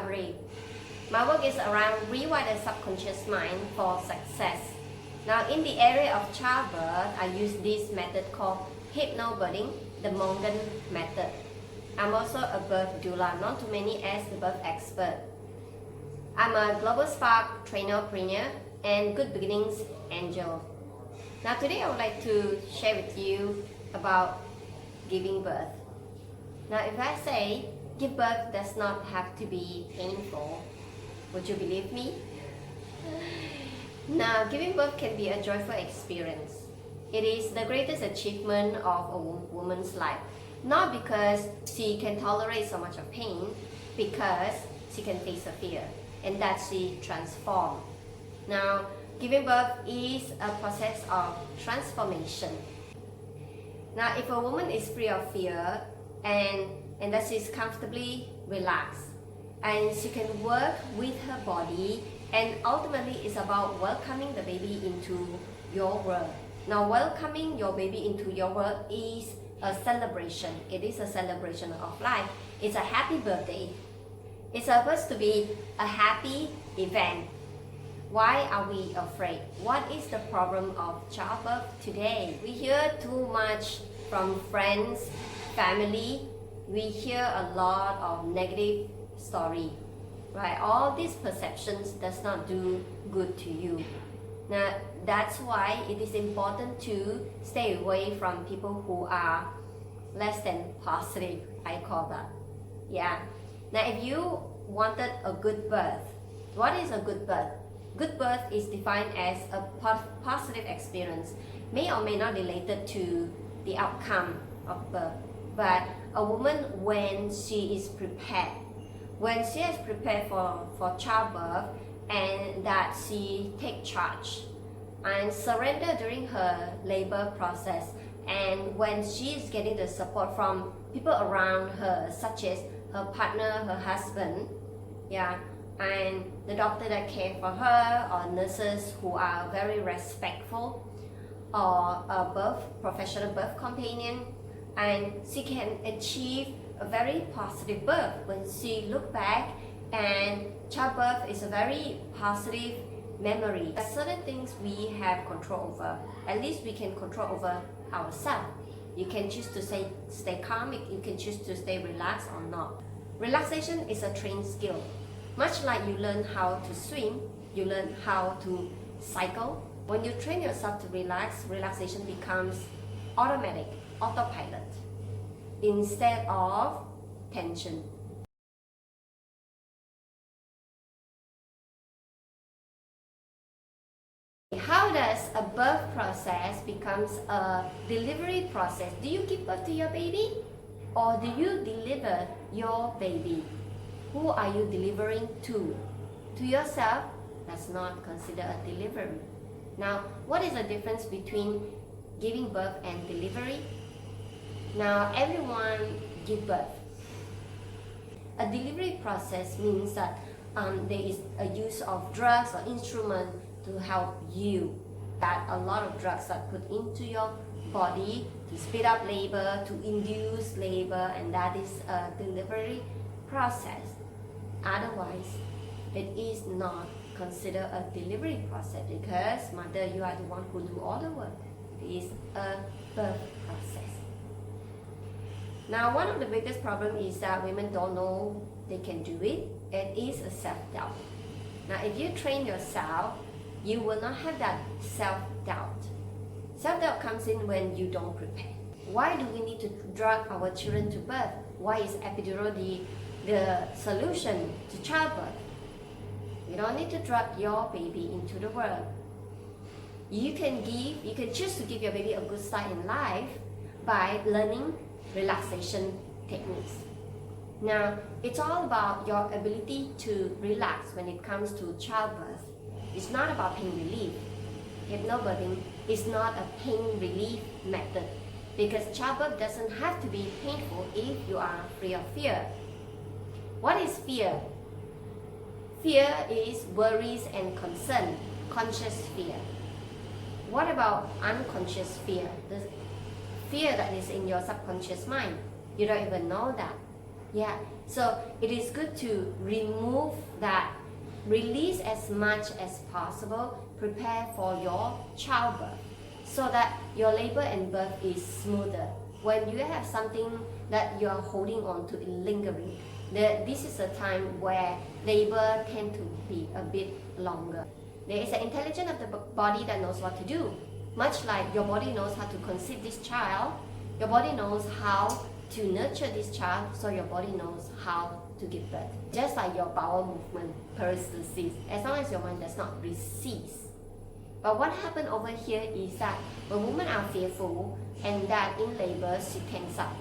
discovery. My work is around rewire the subconscious mind for success. Now in the area of childbirth, I use this method called HypnoBirthing, the Mongan method. I'm also a birth doula, known to many as the birth expert. I'm a Global Spark trainer and Good Beginnings angel. Now today I would like to share with you about giving birth. Now if I say give birth does not have to be painful, would you believe me? Now giving birth can be a joyful experience. It is the greatest achievement of a woman's life. Not because she can tolerate so much of pain, because she can face a fear and that she transforms. Now giving birth is a process of transformation. Now if a woman is free of fear and that she's comfortably relaxed and she can work with her body, and ultimately it's about welcoming the baby into your world. Now welcoming your baby into your world is a celebration. It is a celebration of life. It's a happy birthday. It's supposed to be a happy event. Why are we afraid? What is the problem of childbirth today? We hear too much from friends, family. We hear a lot of negative story, right? All these perceptions does not do good to you. Now that's why it is important to stay away from people who are less than positive, I call that. Yeah. Now if you wanted a good birth, what is a good birth? Good birth is defined as a positive experience, may or may not related to the outcome of birth. But a woman, when she is prepared, when she is prepared for childbirth, and that she take charge and surrender during her labor process, and when she is getting the support from people around her, such as her partner, her husband, yeah, and the doctor that care for her, or nurses who are very respectful, or a professional birth companion, and she can achieve a very positive birth. When she look back, and childbirth is a very positive memory. There are certain things we have control over. At least we can control over ourselves. You can choose to stay calm, you can choose to stay relaxed or not. Relaxation is a trained skill. Much like you learn how to swim, you learn how to cycle. When you train yourself to relax, relaxation becomes automatic, autopilot, instead of tension. How does a birth process becomes a delivery process? Do you give birth to your baby, or do you deliver your baby? Who are you delivering to? To yourself, that's not considered a delivery. Now, what is the difference between giving birth and delivery? Now, everyone give birth. A delivery process means that there is a use of drugs or instruments to help you. That a lot of drugs are put into your body to speed up labor, to induce labor, and that is a delivery process. Otherwise, it is not considered a delivery process, because mother, you are the one who do all the work. It is a birth process. Now, one of the biggest problems is that women don't know they can do it. It is a self-doubt. Now, if you train yourself, you will not have that self-doubt. Self-doubt comes in when you don't prepare. Why do we need to drug our children to birth? Why is epidural the solution to childbirth? You don't need to drug your baby into the world. You can choose to give your baby a good start in life by learning relaxation techniques. Now, it's all about your ability to relax when it comes to childbirth. It's not about pain relief. HypnoBirthing is not a pain relief method, because childbirth doesn't have to be painful if you are free of fear. What is fear? Fear is worries and concern, conscious fear. What about unconscious fear? The fear that is in your subconscious mind. You don't even know that. Yeah, so it is good to remove that, release as much as possible, prepare for your childbirth so that your labor and birth is smoother. When you have something that you are holding on to lingering, this is a time where labor tend to be a bit longer. There is an intelligence of the body that knows what to do. Much like your body knows how to conceive this child, your body knows how to nurture this child, so your body knows how to give birth. Just like your bowel movement, peristalsis, as long as your mind does not receive. But what happened over here is that when women are fearful and that in labor she tense up.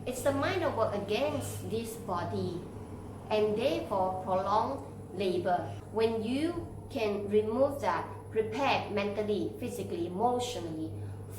It's the mind that works against this body and therefore prolong labor. When you can remove that, prepare mentally, physically, emotionally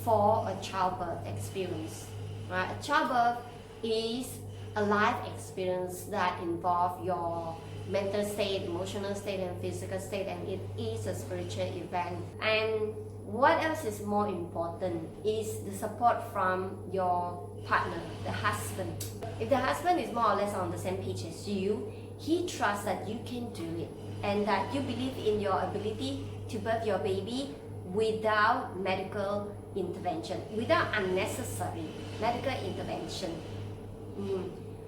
for a childbirth experience. Right? A childbirth is a life experience that involves your mental state, emotional state, and physical state, and it is a spiritual event. And what else is more important is the support from your partner, the husband. If the husband is more or less on the same page as you, he trusts that you can do it and that you believe in your ability to birth your baby without medical intervention, without unnecessary medical intervention.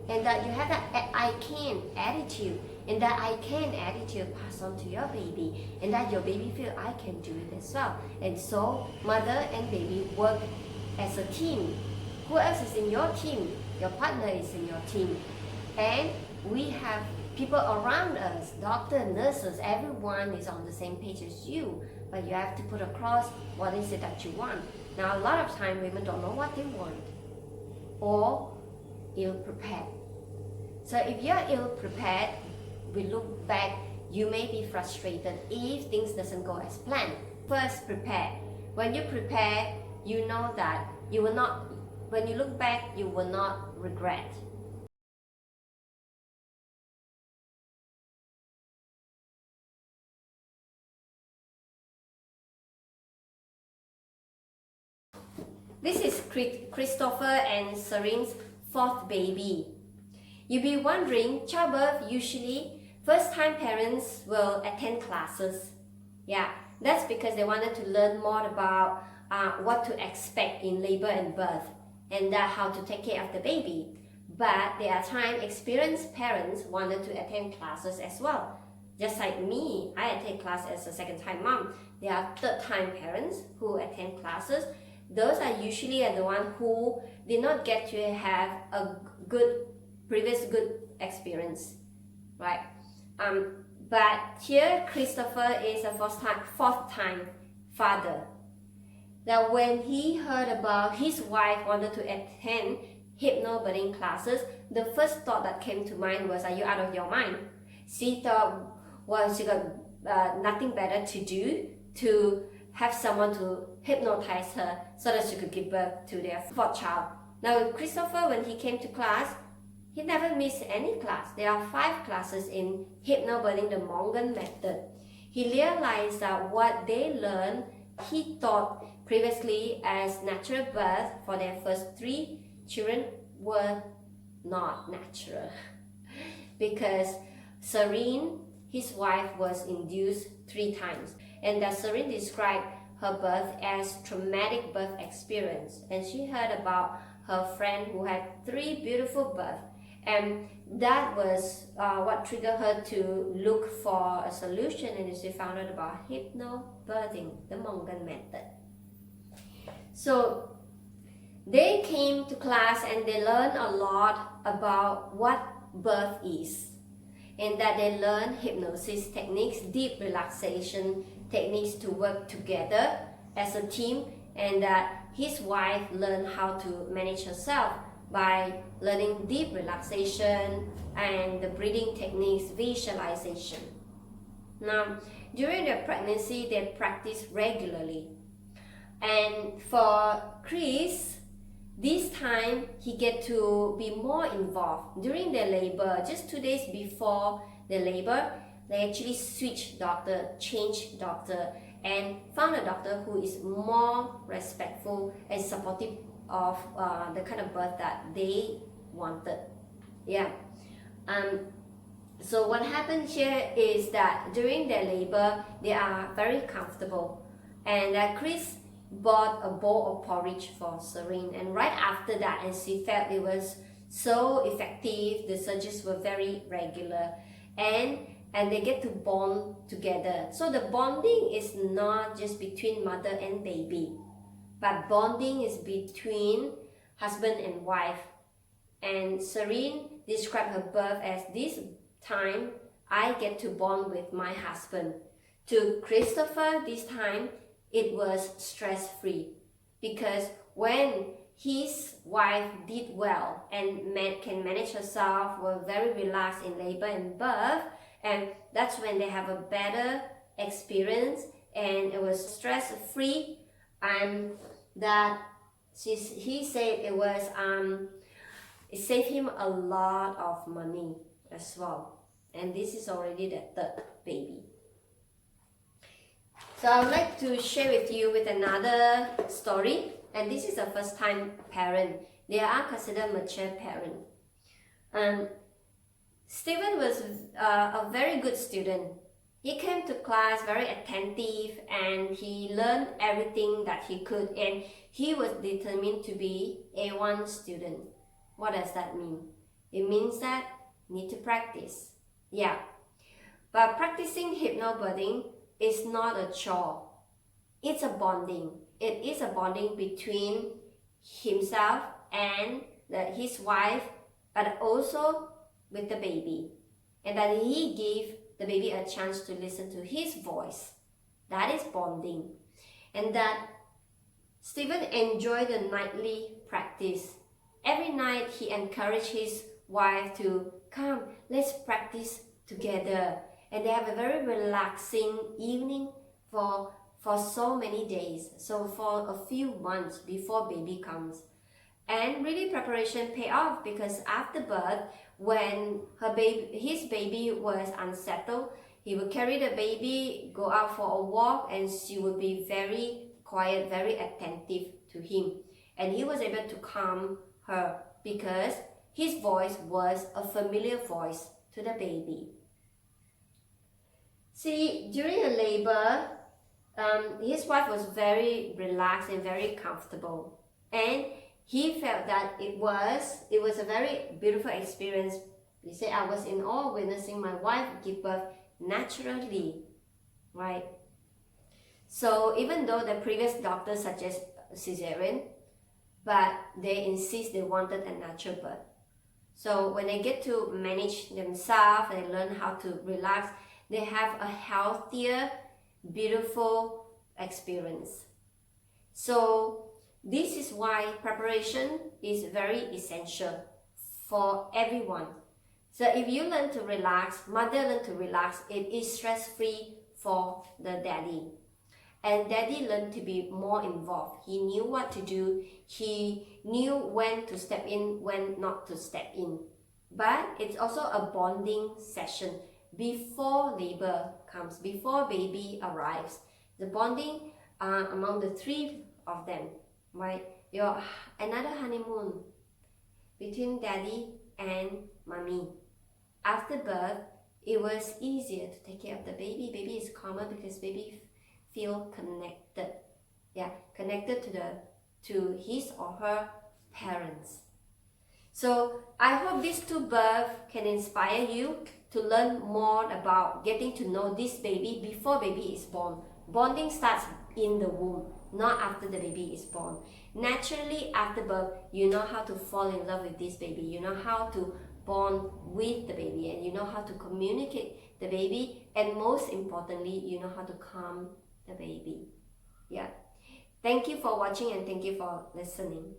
And that you have that I can attitude, and that I can attitude pass on to your baby, and that your baby feel I can do it as well. And so mother and baby work as a team. Who else is in your team? Your partner is in your team. And we have people around us, doctor, nurses, everyone is on the same page as you, but you have to put across what is it that you want. Now a lot of time women don't know what they want or ill-prepared. So if you're ill-prepared, we look back, you may be frustrated if things doesn't go as planned. First, prepare. When you prepare, you know that you will not, when you look back, you will not regret. This is Christopher and Serene's fourth baby. You'll be wondering, childbirth usually first-time parents will attend classes. Yeah, that's because they wanted to learn more about what to expect in labor and birth and how to take care of the baby. But there are times experienced parents wanted to attend classes as well. Just like me, I attend class as a second-time mom. There are third-time parents who attend classes. Those are usually the ones who did not get to have a previous good experience, right? But here Christopher is a fourth time father. Now when he heard about his wife wanted to attend HypnoBirthing classes, the first thought that came to mind was, are you out of your mind? She thought, well, she got nothing better to do to have someone to hypnotize her so that she could give birth to their fourth child. Now Christopher, when he came to class, he never missed any class. There are 5 classes in HypnoBirthing, the Mongan method. He realized that what they learned, he thought previously as natural birth for their first 3 children were not natural. Because Serene, his wife, was induced 3 times. And that Serene described her birth as traumatic birth experience. And she heard about her friend who had 3 beautiful births. And that was what triggered her to look for a solution, and she found out about HypnoBirthing, the Mongan method. So they came to class and they learned a lot about what birth is, and that they learned hypnosis techniques, deep relaxation techniques to work together as a team, and that his wife learned how to manage herself by learning deep relaxation and the breathing techniques, visualization. Now, during their pregnancy, they practice regularly. And for Chris, this time he get to be more involved. During their labor, just 2 days before the labor, they actually switched doctor, changed doctor, and found a doctor who is more respectful and supportive of the kind of birth that they wanted. Yeah. So what happened here is that during their labor, they are very comfortable, and Chris bought a bowl of porridge for Serene, and right after that, and she felt it was so effective, the surgeries were very regular, and they get to bond together. So the bonding is not just between mother and baby, but bonding is between husband and wife. And Serene described her birth as this time I get to bond with my husband. To Christopher, this time it was stress-free, because when his wife did well and can manage herself, were very relaxed in labor and birth, and that's when they have a better experience, and it was stress-free, and that he said it saved him a lot of money as well. And this is already the third baby. So I would like to share with you with another story. And this is a first time parent. They are considered mature parent. Stephen was a very good student. He came to class very attentive, and he learned everything that he could, and he was determined to be A1 student. What does that mean? It means that you need to practice. Yeah. But practicing hypnobirthing is not a chore. It's a bonding. It is a bonding between himself and his wife, but also with the baby. And that he gave the baby a chance to listen to his voice. That is bonding. And that Stephen enjoyed the nightly practice. Every night he encouraged his wife to come, let's practice together. And they have a very relaxing evening for so many days. So for a few months before baby comes. And really preparation pay off, because after birth, when his baby was unsettled, he would carry the baby, go out for a walk, and she would be very quiet, very attentive to him. And he was able to calm her because his voice was a familiar voice to the baby. See, during the labor, his wife was very relaxed and very comfortable, and he felt that it was a very beautiful experience. He said, I was in awe witnessing my wife give birth naturally, right? So even though the previous doctor suggested cesarean, but they insist they wanted a natural birth. So when they get to manage themselves and learn how to relax, they have a healthier, beautiful experience. So this is why preparation is very essential for everyone. So if you learn to relax, mother learn to relax, it is stress-free for the daddy. And daddy learned to be more involved. He knew what to do. He knew when to step in, when not to step in. But it's also a bonding session before labor comes, before baby arrives. The bonding among the three of them, right? Another honeymoon between daddy and mommy. After birth, it was easier to take care of the baby. Baby is calmer because baby feel connected, connected to his or her parents. So I hope these two births can inspire you to learn more about getting to know this baby before baby is born. Bonding starts in the womb, not after the baby is born. Naturally, after birth, you know how to fall in love with this baby. You know how to bond with the baby, and you know how to communicate the baby, and most importantly, you know how to calm the baby. Yeah. Thank you for watching, and thank you for listening.